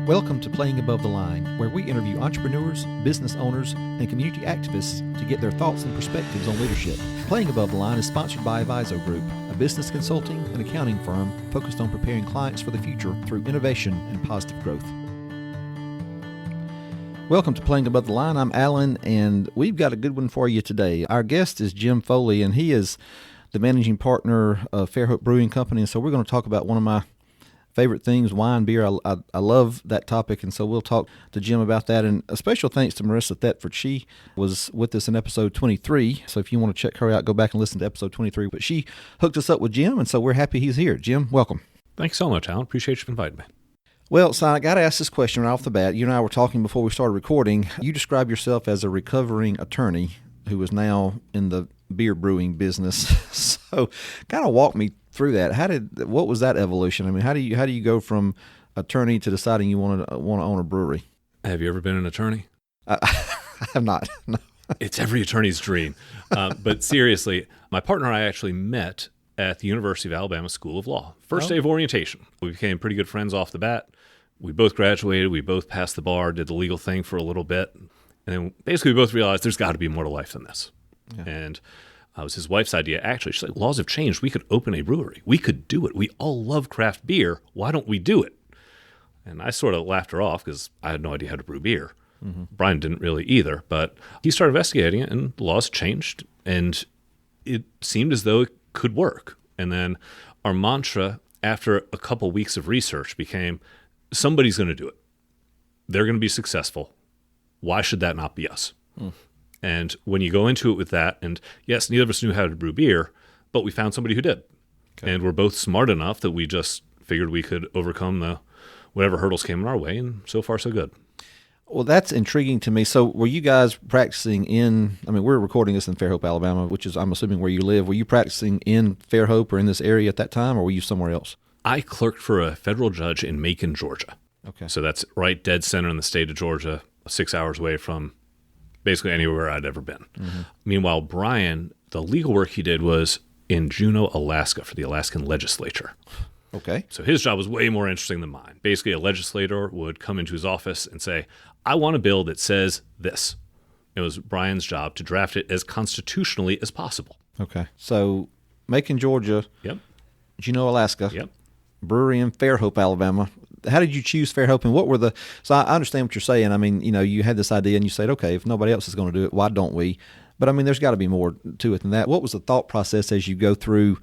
Welcome to Playing Above the Line, where we interview entrepreneurs, business owners, and community activists to get their thoughts and perspectives on leadership. Playing Above the Line is sponsored by Aviso Group, a business consulting and accounting firm focused on preparing clients for the future through innovation and positive growth. Welcome to Playing Above the Line. I'm Alan, and we've got a good one for you today. Our guest is Jim Foley, and he is the managing partner of Fairhope Brewing Company, and so we're going to talk about one of my favorite things, wine, beer. I love that topic, and so we'll talk to Jim about that. And a special thanks to Marissa Thetford. She was with us in episode 23, so if you want to check her out, go back and listen to episode 23. But she hooked us up with Jim, and so we're happy he's here. Jim, welcome. Thanks so much, Alan. Appreciate you inviting me. Well, so I got to ask this question right off the bat. You and I were talking before we started recording. You describe yourself as a recovering attorney who is now in the beer brewing business. So kind of walk me through that. What was that evolution? I mean, how do you go from attorney to deciding you want to own a brewery? Have you ever been an attorney? I have not. No. It's every attorney's dream. But seriously, my partner and I actually met at the University of Alabama School of Law. First day of orientation. We became pretty good friends off the bat. We both graduated. We both passed the bar, did the legal thing for a little bit. And then basically we both realized there's got to be more to life than this. Yeah. And it was his wife's idea. Actually, she's like, laws have changed. We could open a brewery. We could do it. We all love craft beer. Why don't we do it? And I sort of laughed her off because I had no idea how to brew beer. Mm-hmm. Brian didn't really either. But he started investigating it, and the laws changed. And it seemed as though it could work. And then our mantra after a couple weeks of research became, somebody's going to do it. They're going to be successful. Why should that not be us? Mm. And when you go into it with that, and yes, neither of us knew how to brew beer, but we found somebody who did. Okay. And we're both smart enough that we just figured we could overcome whatever hurdles came in our way, and so far so good. Well, that's intriguing to me. So were you guys practicing we're recording this in Fairhope, Alabama, which is, I'm assuming, where you live. Were you practicing in Fairhope or in this area at that time, or were you somewhere else? I clerked for a federal judge in Macon, Georgia. Okay. So that's right dead center in the state of Georgia, 6 hours away from basically anywhere I'd ever been. Mm-hmm. Meanwhile, Brian, the legal work he did was in Juneau, Alaska for the Alaskan legislature. Okay. So his job was way more interesting than mine. Basically, a legislator would come into his office and say, I want a bill that says this. It was Brian's job to draft it as constitutionally as possible. Okay. So Macon, Georgia. Yep. Juneau, Alaska. Yep. Brewery in Fairhope, Alabama. How did you choose Fairhope, and so I understand what you're saying. I mean, you had this idea and you said, okay, if nobody else is going to do it, why don't we? But I mean, there's got to be more to it than that. What was the thought process as you go through,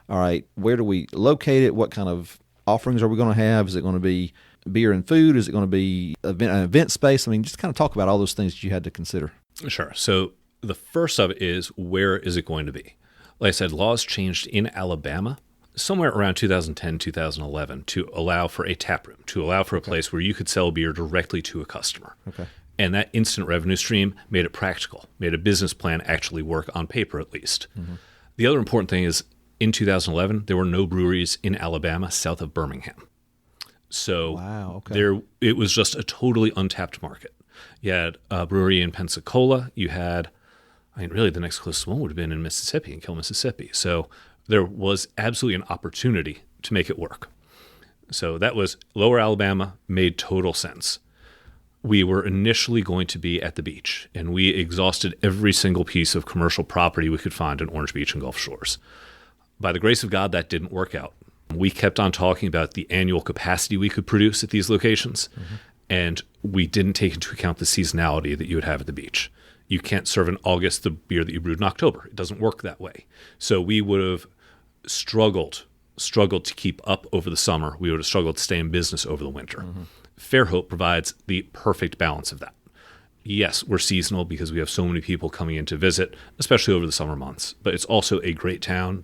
all right, where do we locate it? What kind of offerings are we going to have? Is it going to be beer and food? Is it going to be an event space? I mean, just kind of talk about all those things that you had to consider. Sure. So the first of it is, where is it going to be? Like I said, laws changed in Alabama somewhere around 2010, 2011 to allow for a tap room, to allow for a place where you could sell beer directly to a customer. Okay. And that instant revenue stream made it practical, made a business plan actually work on paper at least. Mm-hmm. The other important thing is in 2011, there were no breweries in Alabama south of Birmingham. So it was just a totally untapped market. You had a brewery in Pensacola. You had, really the next closest one would have been in Mississippi, in Kill, Mississippi. So there was absolutely an opportunity to make it work. So that was Lower Alabama, made total sense. We were initially going to be at the beach, and we exhausted every single piece of commercial property we could find in Orange Beach and Gulf Shores. By the grace of God, that didn't work out. We kept on talking about the annual capacity we could produce at these locations, and we didn't take into account the seasonality that you would have at the beach. You can't serve in August the beer that you brewed in October. It doesn't work that way. So we would have struggled to keep up over the summer. We would have struggled to stay in business over the winter. Mm-hmm. Fairhope provides the perfect balance of that. Yes, we're seasonal because we have so many people coming in to visit, especially over the summer months. But it's also a great town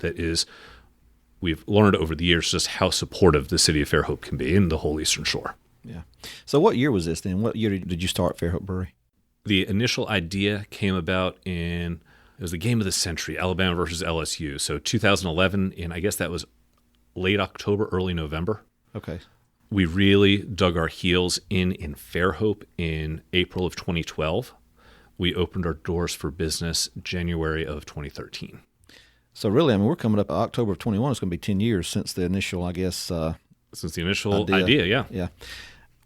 we've learned over the years just how supportive the city of Fairhope can be in the whole Eastern Shore. Yeah. So what year was this then? What year did you start Fairhope Brewery? The initial idea came about it was the game of the century, Alabama versus LSU. So 2011, and I guess that was late October, early November. Okay. We really dug our heels in Fairhope in April of 2012. We opened our doors for business January of 2013. So really, we're coming up October of 21. It's going to be 10 years since the initial, since the initial idea, yeah. Yeah.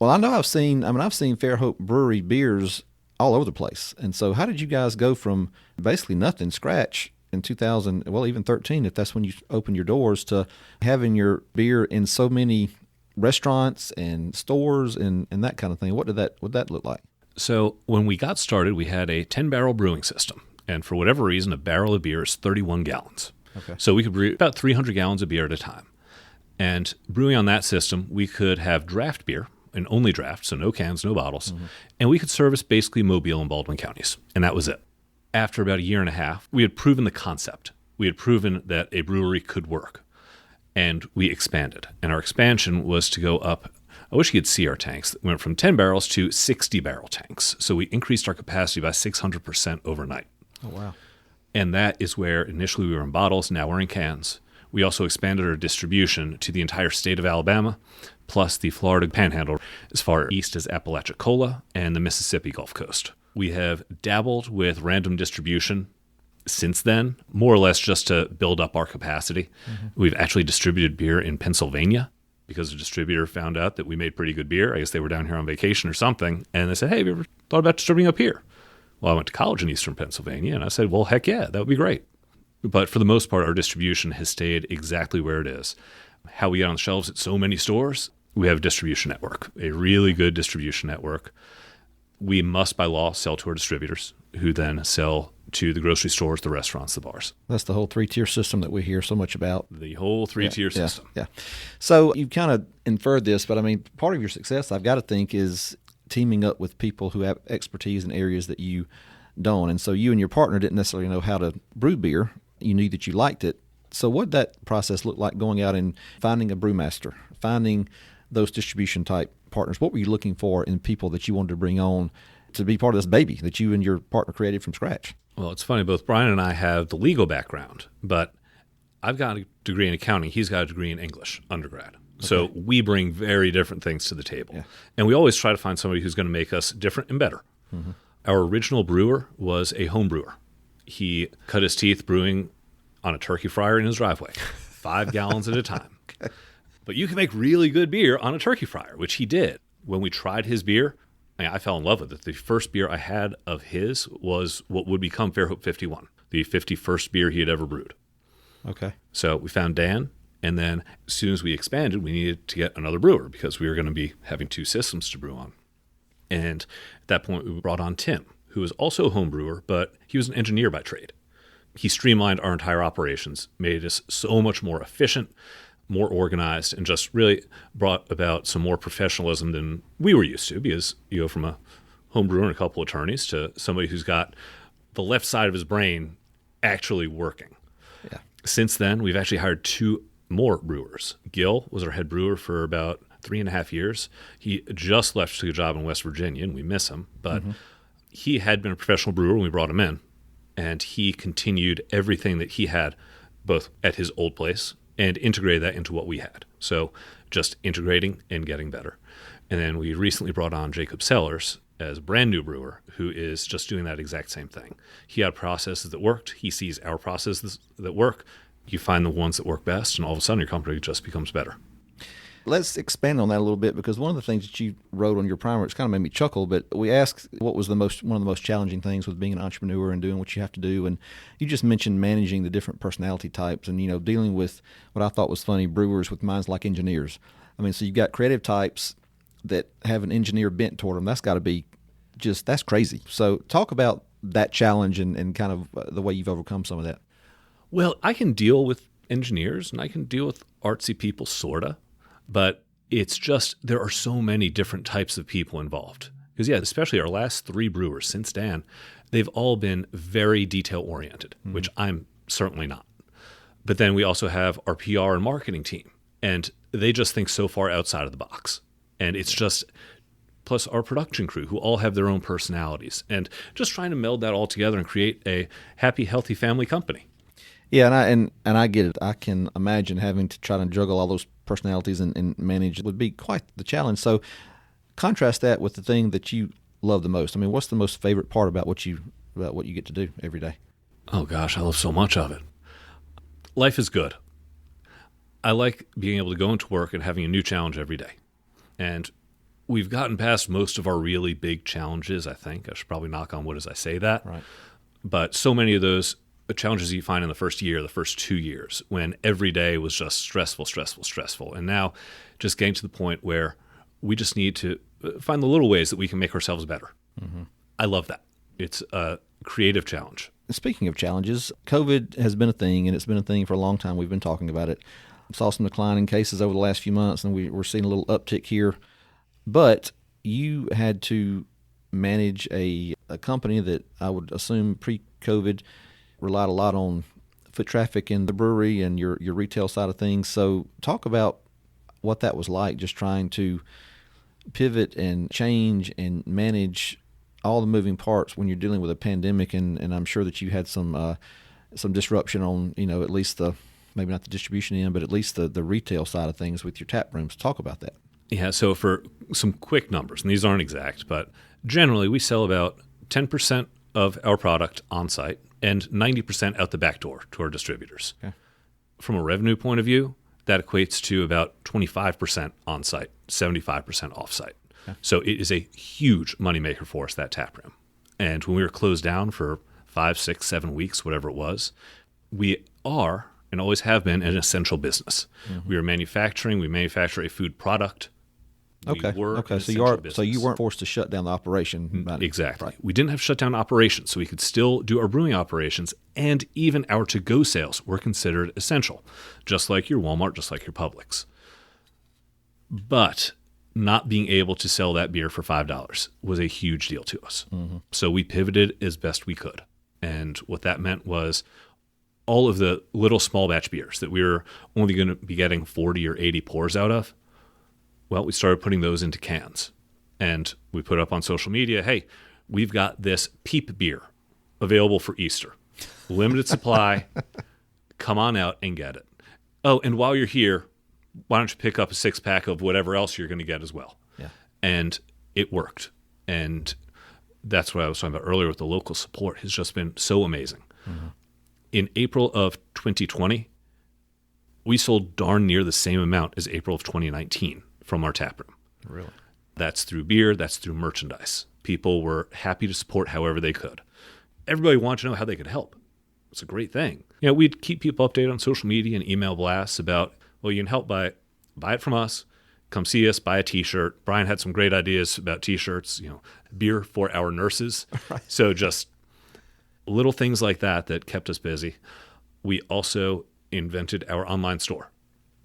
Well, I know I've seen Fairhope Brewery beers all over the place. And so how did you guys go from basically nothing, scratch, in 2000, well, even 13, if that's when you opened your doors, to having your beer in so many restaurants and stores and that kind of thing? What did that look like? So when we got started, we had a 10-barrel brewing system. And for whatever reason, a barrel of beer is 31 gallons. Okay. So we could brew about 300 gallons of beer at a time. And brewing on that system, we could have draft beer, and only draft, so no cans, no bottles. Mm-hmm. And we could service basically Mobile and Baldwin counties. And that was it. After about a year and a half, we had proven the concept. We had proven that a brewery could work. And we expanded. And our expansion was to go up. I wish you could see our tanks. We went from 10 barrels to 60-barrel tanks. So we increased our capacity by 600% overnight. Oh, wow. And that is where initially we were in bottles, now we're in cans. We also expanded our distribution to the entire state of Alabama, plus the Florida Panhandle, as far east as Apalachicola and the Mississippi Gulf Coast. We have dabbled with random distribution since then, more or less just to build up our capacity. Mm-hmm. We've actually distributed beer in Pennsylvania because a distributor found out that we made pretty good beer. I guess they were down here on vacation or something, and they said, hey, have you ever thought about distributing up here? Well, I went to college in eastern Pennsylvania, and I said, well, heck yeah, that would be great. But for the most part, our distribution has stayed exactly where it is. How we get on the shelves at so many stores, we have a distribution network, a really good distribution network. We must, by law, sell to our distributors, who then sell to the grocery stores, the restaurants, the bars. That's the whole three-tier system that we hear so much about. The whole three-tier system. Yeah. So you've kind of inferred this, but I mean, part of your success, I've got to think, is teaming up with people who have expertise in areas that you don't. And so you and your partner didn't necessarily know how to brew beer. You knew that you liked it. So what did that process look like, going out and finding a brewmaster, finding those distribution type partners? What were you looking for in people that you wanted to bring on to be part of this baby that you and your partner created from scratch? Well, it's funny. Both Brian and I have the legal background, but I've got a degree in accounting. He's got a degree in English, undergrad. Okay. So we bring very different things to the table. Yeah. And we always try to find somebody who's going to make us different and better. Mm-hmm. Our original brewer was a home brewer. He cut his teeth brewing on a turkey fryer in his driveway, 5 gallons at a time. Okay. But you can make really good beer on a turkey fryer, which he did. When we tried his beer, I fell in love with it. The first beer I had of his was what would become Fairhope 51, the 51st beer he had ever brewed. Okay. So we found Dan, and then as soon as we expanded, we needed to get another brewer because we were going to be having 2 systems to brew on. And at that point, we brought on Tim, who was also a home brewer, but he was an engineer by trade. He streamlined our entire operations, made us so much more efficient, more organized, and just really brought about some more professionalism than we were used to, because you go from a home brewer and a couple attorneys to somebody who's got the left side of his brain actually working. Yeah. Since then, we've actually hired 2 more brewers. Gil was our head brewer for about 3.5 years. He just left to take a job in West Virginia, and we miss him, but he had been a professional brewer when we brought him in, and he continued everything that he had both at his old place and integrated that into what we had. So just integrating and getting better. And then we recently brought on Jacob Sellers as a brand new brewer who is just doing that exact same thing. He had processes that worked. He sees our processes that work. You find the ones that work best, and all of a sudden your company just becomes better. Let's expand on that a little bit, because one of the things that you wrote on your primer, it's kind of made me chuckle, but we asked what was one of the most challenging things with being an entrepreneur and doing what you have to do. And you just mentioned managing the different personality types and, dealing with what I thought was funny, brewers with minds like engineers. I mean, so you've got creative types that have an engineer bent toward them. That's got to be that's crazy. So talk about that challenge and kind of the way you've overcome some of that. Well, I can deal with engineers and I can deal with artsy people, sorta. But it's just, there are so many different types of people involved. Because, especially our last 3 brewers since Dan, they've all been very detail-oriented, which I'm certainly not. But then we also have our PR and marketing team, and they just think so far outside of the box. And it's just, plus our production crew, who all have their own personalities, and just trying to meld that all together and create a happy, healthy family company. Yeah, and I get it. I can imagine having to try to juggle all those personalities and manage would be quite the challenge. So contrast that with the thing that you love the most. I mean, what's the most favorite part about what you get to do every day? Oh gosh, I love so much of it. Life is good. I like being able to go into work and having a new challenge every day. And we've gotten past most of our really big challenges, I think. I should probably knock on wood as I say that. Right. But so many of those challenges you find in the first year, the first 2 years, when every day was just stressful. And now just getting to the point where we just need to find the little ways that we can make ourselves better. Mm-hmm. I love that. It's a creative challenge. Speaking of challenges, COVID has been a thing, and it's been a thing for a long time. We've been talking about it. Saw some decline in cases over the last few months, and we're seeing a little uptick here. But you had to manage a company that I would assume pre-COVID relied a lot on foot traffic in the brewery and your retail side of things. So talk about what that was like, just trying to pivot and change and manage all the moving parts when you're dealing with a pandemic. And I'm sure that you had some disruption on, at least maybe not the distribution end, but at least the retail side of things with your tap rooms. Talk about that. Yeah, so for some quick numbers, and these aren't exact, but generally we sell about 10% of our product on site and 90% out the back door to our distributors. Okay. From a revenue point of view, that equates to about 25% on site, 75% off site. Okay. So it is a huge moneymaker for us, that tap room. And when we were closed down for 5, 6, 7 weeks, whatever it was, we are and always have been an essential business. Mm-hmm. We are manufacturing. We manufacture a food product. Okay. So you weren't forced to shut down the operation. Exactly. Right. We didn't have to shut down operations, so we could still do our brewing operations, and even our to-go sales were considered essential, just like your Walmart, just like your Publix. But not being able to sell that beer for $5 was a huge deal to us. Mm-hmm. So we pivoted as best we could. And what that meant was all of the little small batch beers that we were only going to be getting 40 or 80 pours out of, well, we started putting those into cans. And we put up on social media, hey, we've got this Peep beer available for Easter. Limited supply. Come on out and get it. Oh, and while you're here, why don't you pick up a 6-pack of whatever else you're going to get as well? Yeah. And it worked. And that's what I was talking about earlier with the local support has just been so amazing. Mm-hmm. In April of 2020, we sold darn near the same amount as April of 2019 from our tap room. Really? That's through beer. That's through merchandise. People were happy to support however they could. Everybody wanted to know how they could help. It's a great thing. We'd keep people updated on social media and email blasts about, well, you can help by buy it from us, come see us, buy a T-shirt. Brian had some great ideas about T-shirts, beer for our nurses. Right. So just little things like that kept us busy. We also invented our online store.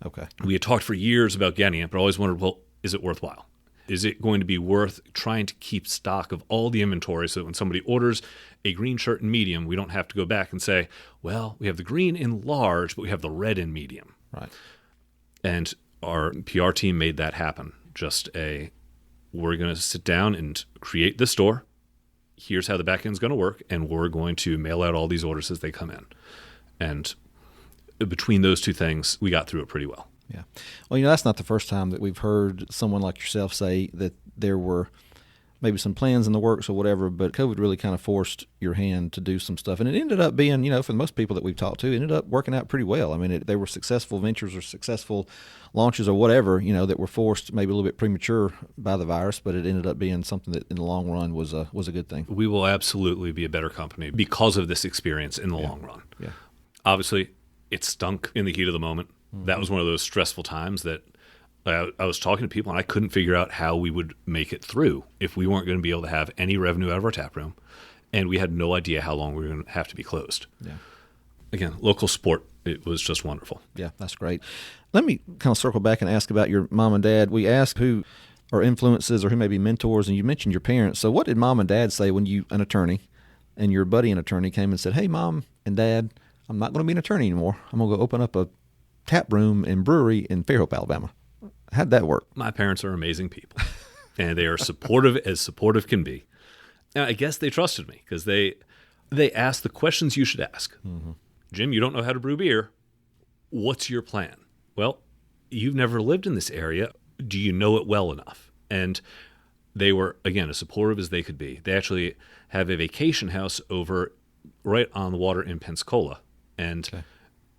Okay. We had talked for years about getting it, but always wondered, well, is it worthwhile? Is it going to be worth trying to keep stock of all the inventory so that when somebody orders a green shirt in medium, we don't have to go back and say, well, we have the green in large, but we have the red in medium. Right. And our PR team made that happen. We're going to sit down and create the store. Here's how the back end's going to work, and we're going to mail out all these orders as they come in. And between those two things, we got through it pretty well. Yeah. Well, that's not the first time that we've heard someone like yourself say that there were maybe some plans in the works or whatever, but COVID really kind of forced your hand to do some stuff. And it ended up being, for most people that we've talked to, it ended up working out pretty well. I mean, they were successful ventures or successful launches or whatever, that were forced maybe a little bit premature by the virus, but it ended up being something that in the long run was a good thing. We will absolutely be a better company because of this experience in the long run. Yeah. Obviously, it stunk in the heat of the moment. Mm-hmm. That was one of those stressful times that I was talking to people, and I couldn't figure out how we would make it through if we weren't going to be able to have any revenue out of our tap room, and we had no idea how long we were going to have to be closed. Yeah. Again, local support, it was just wonderful. Yeah, that's great. Let me kind of circle back and ask about your mom and dad. We asked who are influences or who may be mentors, and you mentioned your parents. So what did mom and dad say when you, an attorney, and your buddy, an attorney, came and said, hey, Mom and Dad, I'm not going to be an attorney anymore. I'm going to go open up a tap room and brewery in Fairhope, Alabama. How'd that work? My parents are amazing people, and they are supportive as supportive can be. Now, I guess they trusted me because they asked the questions you should ask. Mm-hmm. Jim, you don't know how to brew beer. What's your plan? Well, you've never lived in this area. Do you know it well enough? And they were, again, as supportive as they could be. They actually have a vacation house over right on the water in Pensacola, and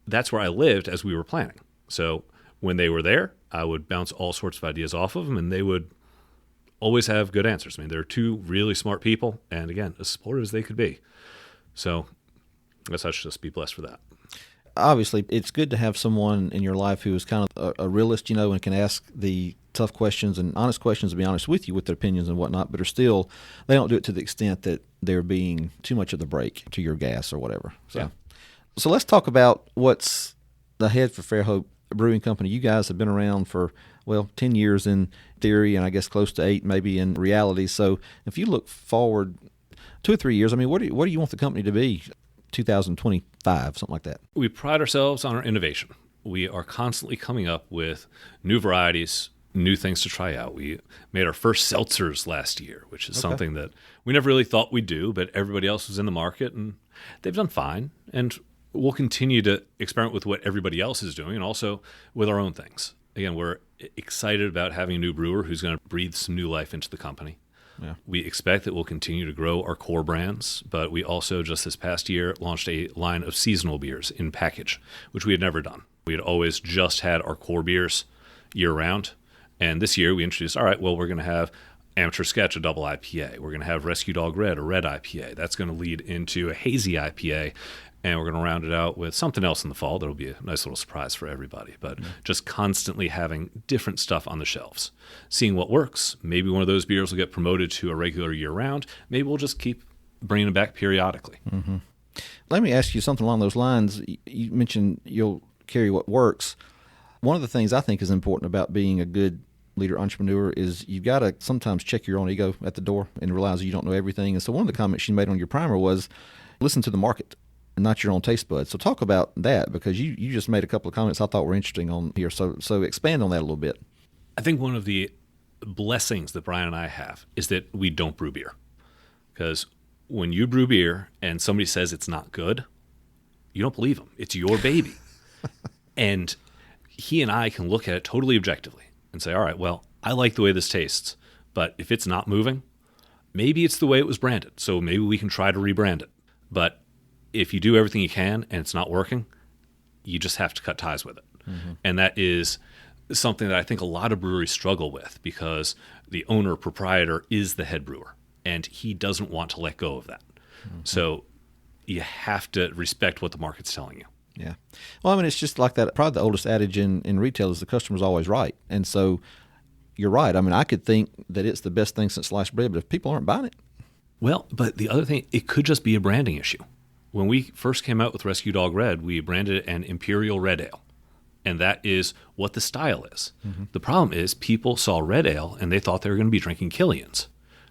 that's where I lived as we were planning. So when they were there, I would bounce all sorts of ideas off of them, and they would always have good answers. I mean, they're two really smart people, and again, as supportive as they could be. So I guess I should just be blessed for that. Obviously, it's good to have someone in your life who is kind of a realist, and can ask the tough questions and honest questions, to be honest with you with their opinions and whatnot, but they don't do it to the extent that they're being too much of the brake to your gas or whatever. So let's talk about what's ahead for Fairhope Brewing Company. You guys have been around for, 10 years in theory, and I guess close to 8 maybe in reality. So if you look forward 2 or 3 years, I mean, what do you want the company to be? 2025, something like that. We pride ourselves on our innovation. We are constantly coming up with new varieties, new things to try out. We made our first seltzers last year, which is something that we never really thought we'd do, but everybody else was in the market, and they've done fine. And we'll continue to experiment with what everybody else is doing and also with our own things. Again, we're excited about having a new brewer who's going to breathe some new life into the company. Yeah. We expect that we'll continue to grow our core brands, but we also, just this past year, launched a line of seasonal beers in package, which we had never done. We had always just had our core beers year-round, and this year we introduced, all right, well, we're going to have Amateur Sketch, a double IPA. We're going to have Rescue Dog Red, a red IPA. That's going to lead into a hazy IPA, and we're going to round it out with something else in the fall that'll be a nice little surprise for everybody. But just constantly having different stuff on the shelves, seeing what works. Maybe one of those beers will get promoted to a regular year-round. Maybe we'll just keep bringing it back periodically. Mm-hmm. Let me ask you something along those lines. You mentioned you'll carry what works. One of the things I think is important about being a good leader entrepreneur is you've got to sometimes check your own ego at the door and realize you don't know everything. And so one of the comments you made on your primer was listen to the market and not your own taste buds. So talk about that, because you just made a couple of comments I thought were interesting on here. So expand on that a little bit. I think one of the blessings that Brian and I have is that we don't brew beer. Because when you brew beer and somebody says it's not good, you don't believe them. It's your baby. And he and I can look at it totally objectively and say, all right, well, I like the way this tastes, but if it's not moving, maybe it's the way it was branded. So maybe we can try to rebrand it. But if you do everything you can and it's not working, you just have to cut ties with it. Mm-hmm. And that is something that I think a lot of breweries struggle with, because the owner, proprietor, is the head brewer, and he doesn't want to let go of that. Mm-hmm. So you have to respect what the market's telling you. Yeah. Well, I mean, it's just like that. Probably the oldest adage in retail is the customer's always right. And so you're right. I mean, I could think that it's the best thing since sliced bread, but if people aren't buying it. Well, but the other thing, it could just be a branding issue. When we first came out with Rescue Dog Red, we branded it an Imperial Red Ale. And that is what the style is. Mm-hmm. The problem is people saw red ale and they thought they were going to be drinking Killian's.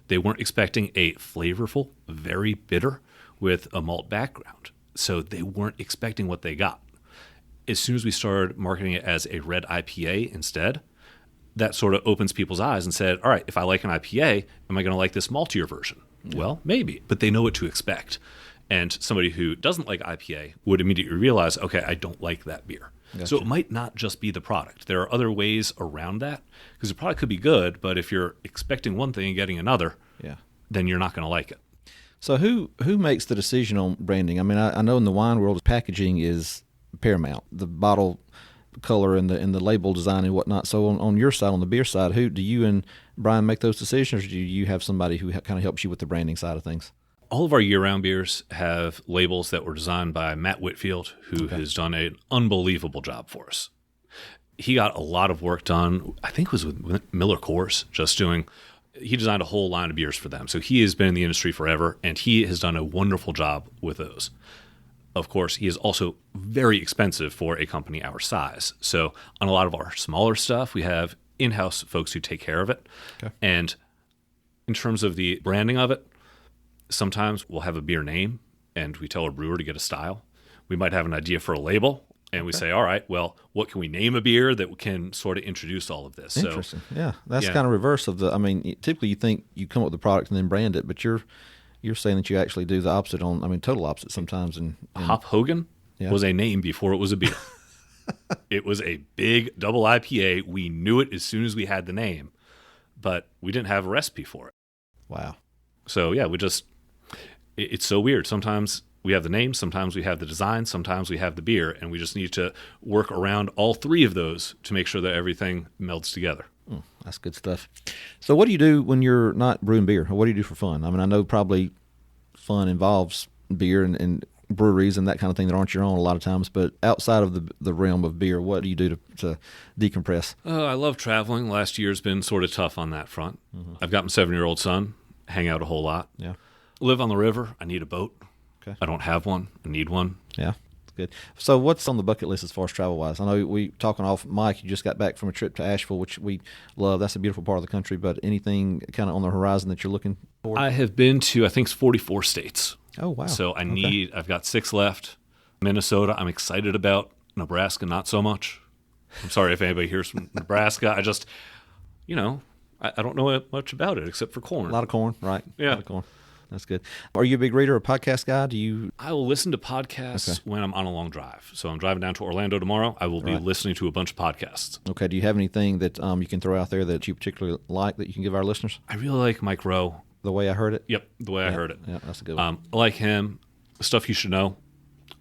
They weren't expecting a flavorful, very bitter with a malt background. So they weren't expecting what they got. As soon as we started marketing it as a red IPA instead, that sort of opens people's eyes and said, all right, if I like an IPA, am I going to like this maltier version? Yeah. Well, maybe, but they know what to expect. And somebody who doesn't like IPA would immediately realize, okay, I don't like that beer. Gotcha. So it might not just be the product. There are other ways around that, because the product could be good, but if you're expecting one thing and getting another, then you're not going to like it. So who makes the decision on branding? I mean, I know in the wine world, packaging is paramount. The bottle color and the label design and whatnot. So on your side, on the beer side, who do you and Brian make those decisions, or do you have somebody who kind of helps you with the branding side of things? All of our year-round beers have labels that were designed by Matt Whitfield, who has done an unbelievable job for us. He got a lot of work done, I think it was with Miller Coors, he designed a whole line of beers for them. So he has been in the industry forever, and he has done a wonderful job with those. Of course, he is also very expensive for a company our size. So on a lot of our smaller stuff, we have in-house folks who take care of it. Okay. And in terms of the branding of it, sometimes we'll have a beer name, and we tell a brewer to get a style. We might have an idea for a label, and we say, all right, well, what can we name a beer that can sort of introduce all of this? Interesting. So, that's kind of reverse of the, I mean, typically you think you come up with the product and then brand it, but you're saying that you actually do the opposite total opposite sometimes. And Hop Hogan was a name before it was a beer. It was a big double IPA. We knew it as soon as we had the name, but we didn't have a recipe for it. Wow. So, it's so weird. Sometimes we have the name, sometimes we have the design, sometimes we have the beer, and we just need to work around all three of those to make sure that everything melds together. That's good stuff. So what do you do when you're not brewing beer? What do you do for fun? I mean, I know probably fun involves beer and breweries and that kind of thing that aren't your own a lot of times, but outside of the realm of beer, what do you do to decompress? I love traveling. Last year's been sort of tough on that front. I've got my 7-year-old son, hang out a whole lot. Yeah. Live on the river. I need a boat. Okay. I don't have one. I need one. Yeah. Good. So what's on the bucket list as far as travel-wise? I know we talking off mic, you just got back from a trip to Asheville, which we love. That's a beautiful part of the country, but anything kind of on the horizon that you're looking for? I have been to, I think it's 44 states. Oh, wow. So I've got 6 left. Minnesota, I'm excited about. Nebraska, not so much. I'm sorry if anybody hears from Nebraska. I just, I don't know much about it except for corn. A lot of corn, right? Yeah. A lot of corn. That's good. Are you a big reader or podcast guy? I will listen to podcasts when I'm on a long drive. So I'm driving down to Orlando tomorrow. I will be listening to a bunch of podcasts. Okay. Do you have anything that you can throw out there that you particularly like that you can give our listeners? I really like Mike Rowe. The Way I Heard It? Yep, The Way I Heard It. Yeah, that's a good one. I like him. Stuff you should know.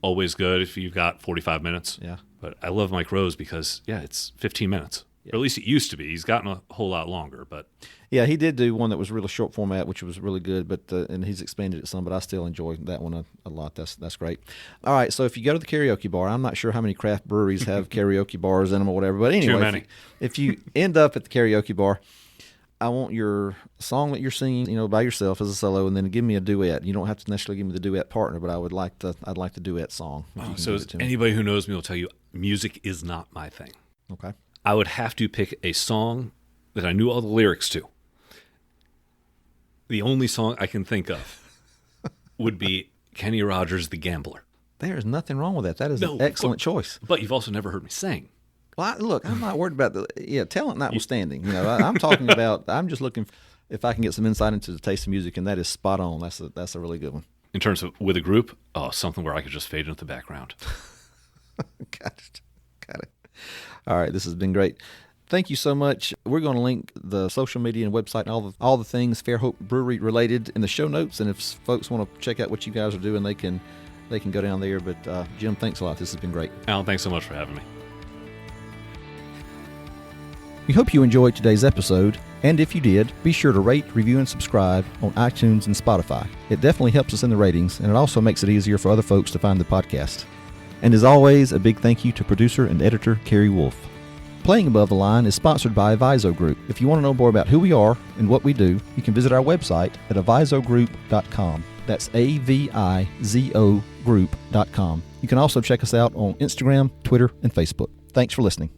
Always good if you've got 45 minutes. Yeah. But I love Mike Rowe's because, it's 15 minutes. Or at least it used to be. He's gotten a whole lot longer, but... Yeah, he did do one that was really short format, which was really good, but and he's expanded it some, but I still enjoy that one a lot. That's great. All right, so if you go to the karaoke bar, I'm not sure how many craft breweries have karaoke bars in them or whatever, but anyway, Too many. If you end up at the karaoke bar, I want your song that you're singing, by yourself as a solo, and then give me a duet. You don't have to necessarily give me the duet partner, but I'd like the duet song. So anybody who knows me will tell you music is not my thing. Okay. I would have to pick a song that I knew all the lyrics to. The only song I can think of would be Kenny Rogers' The Gambler. There's nothing wrong with that. That is an excellent choice. But you've also never heard me sing. Well, look, I'm not worried about talent notwithstanding. I'm talking about, I'm just looking if I can get some insight into the taste of music, and that is spot on. That's a really good one. In terms of with a group, something where I could just fade into the background. Got it. All right, this has been great. Thank you so much. We're going to link the social media and website and all the things Fairhope Brewery related in the show notes. And if folks want to check out what you guys are doing, they can go down there. But Jim, thanks a lot. This has been great. Alan, thanks so much for having me. We hope you enjoyed today's episode. And if you did, be sure to rate, review, and subscribe on iTunes and Spotify. It definitely helps us in the ratings, and it also makes it easier for other folks to find the podcast. And as always, a big thank you to producer and editor Carrie Wolf. Playing Above the Line is sponsored by Aviso Group. If you want to know more about who we are and what we do, you can visit our website at avisogroup.com. That's AVIZO group.com. You can also check us out on Instagram, Twitter, and Facebook. Thanks for listening.